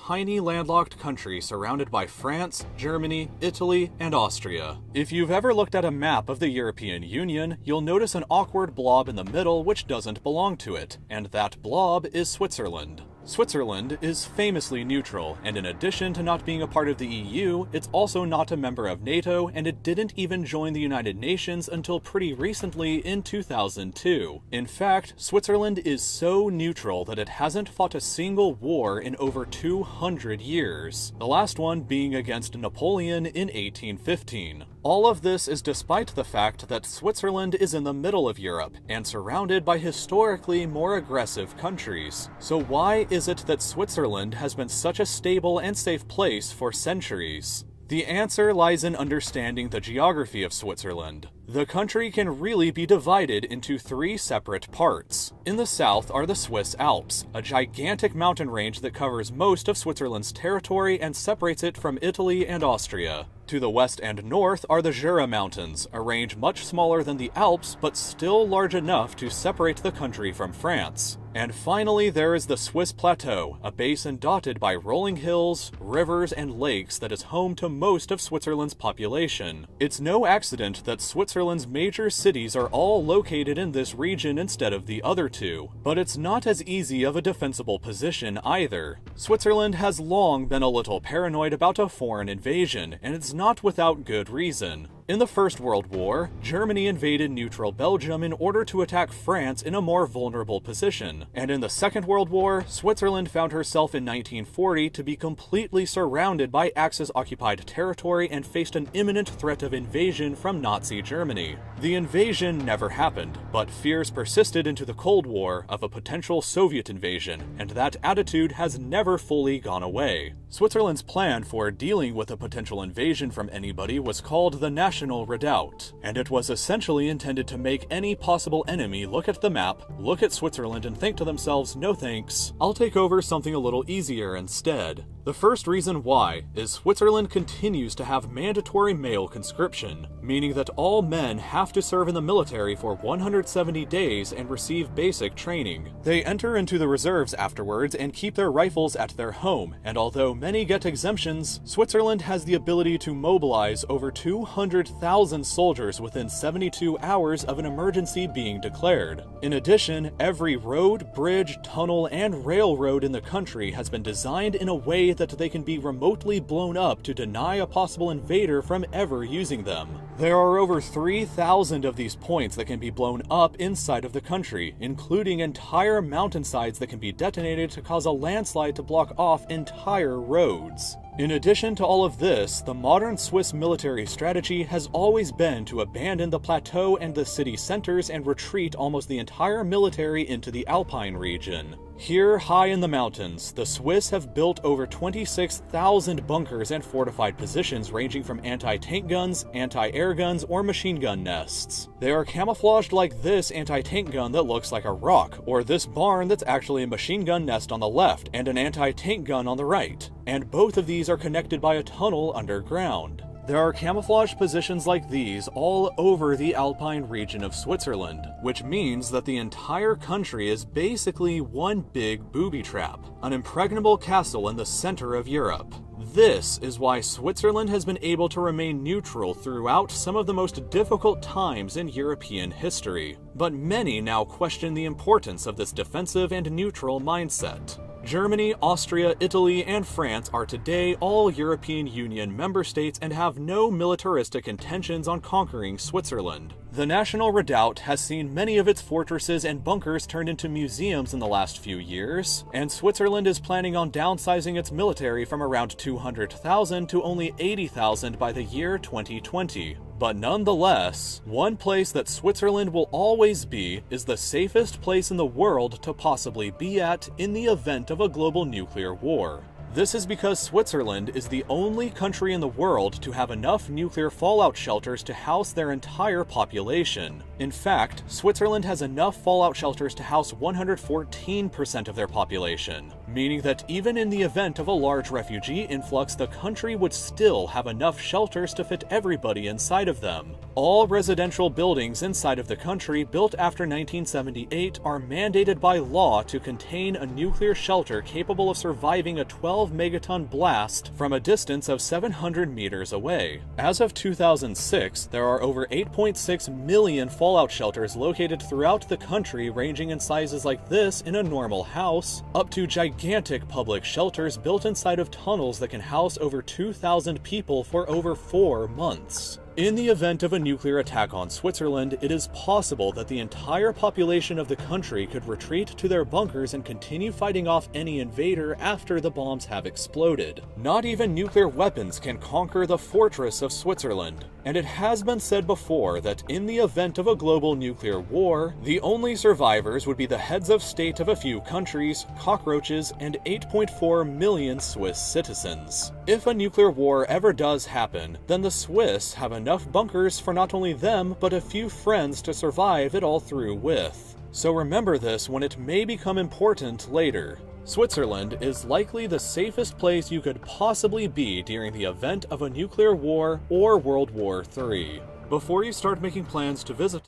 tiny landlocked country surrounded by France, Germany, Italy, and Austria. If you've ever looked at a map of the European Union, you'll notice an awkward blob in the middle which doesn't belong to it, and that blob is Switzerland. Switzerland is famously neutral, and in addition to not being a part of the EU, it's also not a member of NATO, and it didn't even join the United Nations until pretty recently in 2002. In fact, Switzerland is so neutral that it hasn't fought a single war in over 200 years, the last one being against Napoleon in 1815. All of this is despite the fact that Switzerland is in the middle of Europe and surrounded by historically more aggressive countries. So why is it that Switzerland has been such a stable and safe place for centuries? The answer lies in understanding the geography of Switzerland. The country can really be divided into three separate parts. In the south are the Swiss Alps, a gigantic mountain range that covers most of Switzerland's territory and separates it from Italy and Austria. To the west and north are the Jura Mountains, a range much smaller than the Alps but still large enough to separate the country from France. And finally there is the Swiss Plateau, a basin dotted by rolling hills, rivers, and lakes that is home to most of Switzerland's population. It's no accident that Switzerland's major cities are all located in this region instead of the other two, but it's not as easy of a defensible position either. Switzerland has long been a little paranoid about a foreign invasion, and it's not without good reason. In the First World War, Germany invaded neutral Belgium in order to attack France in a more vulnerable position. And in the Second World War, Switzerland found herself in 1940 to be completely surrounded by Axis-occupied territory and faced an imminent threat of invasion from Nazi Germany. The invasion never happened, but fears persisted into the Cold War of a potential Soviet invasion, and that attitude has never fully gone away. Switzerland's plan for dealing with a potential invasion from anybody was called the National Redoubt, and it was essentially intended to make any possible enemy look at the map, look at Switzerland, and think to themselves, no thanks, I'll take over something a little easier instead. The first reason why is Switzerland continues to have mandatory male conscription, meaning that all men have to serve in the military for 170 days and receive basic training. They enter into the reserves afterwards and keep their rifles at their home, and although many get exemptions, Switzerland has the ability to mobilize over 200,000 soldiers within 72 hours of an emergency being declared. In addition, every road, bridge, tunnel, and railroad in the country has been designed in a way that they can be remotely blown up to deny a possible invader from ever using them. There are over 3,000 of these points that can be blown up inside of the country, including entire mountainsides that can be detonated to cause a landslide to block off entire roads. In addition to all of this, the modern Swiss military strategy has always been to abandon the plateau and the city centers and retreat almost the entire military into the Alpine region. Here, high in the mountains, the Swiss have built over 26,000 bunkers and fortified positions ranging from anti-tank guns, anti-air guns, or machine gun nests. They are camouflaged like this anti-tank gun that looks like a rock, or this barn that's actually a machine gun nest on the left and an anti-tank gun on the right. And both of these are connected by a tunnel underground. There are camouflage positions like these all over the Alpine region of Switzerland, which means that the entire country is basically one big booby trap, an impregnable castle in the center of Europe. This is why Switzerland has been able to remain neutral throughout some of the most difficult times in European history. But many now question the importance of this defensive and neutral mindset. Germany, Austria, Italy, and France are today all European Union member states and have no militaristic intentions on conquering Switzerland. The National Redoubt has seen many of its fortresses and bunkers turned into museums in the last few years, and Switzerland is planning on downsizing its military from around 200,000 to only 80,000 by the year 2020. But nonetheless, one place that Switzerland will always be is the safest place in the world to possibly be at in the event of a global nuclear war. This is because Switzerland is the only country in the world to have enough nuclear fallout shelters to house their entire population. In fact, Switzerland has enough fallout shelters to house 114% of their population. meaning that even in the event of a large refugee influx, the country would still have enough shelters to fit everybody inside of them. All residential buildings inside of the country built after 1978 are mandated by law to contain a nuclear shelter capable of surviving a 12 megaton blast from a distance of 700 meters away. As of 2006, there are over 8.6 million fallout shelters located throughout the country, ranging in sizes like this in a normal house, up to gigantic public shelters built inside of tunnels that can house over 2,000 people for over 4 months. In the event of a nuclear attack on Switzerland, it is possible that the entire population of the country could retreat to their bunkers and continue fighting off any invader after the bombs have exploded. Not even nuclear weapons can conquer the fortress of Switzerland, and it has been said before that in the event of a global nuclear war, the only survivors would be the heads of state of a few countries, cockroaches, and 8.4 million Swiss citizens. If a nuclear war ever does happen, then the Swiss have enough bunkers for not only them, but a few friends to survive it all through with. So remember this when it may become important later. Switzerland is likely the safest place you could possibly be during the event of a nuclear war or World War III. Before you start making plans to visit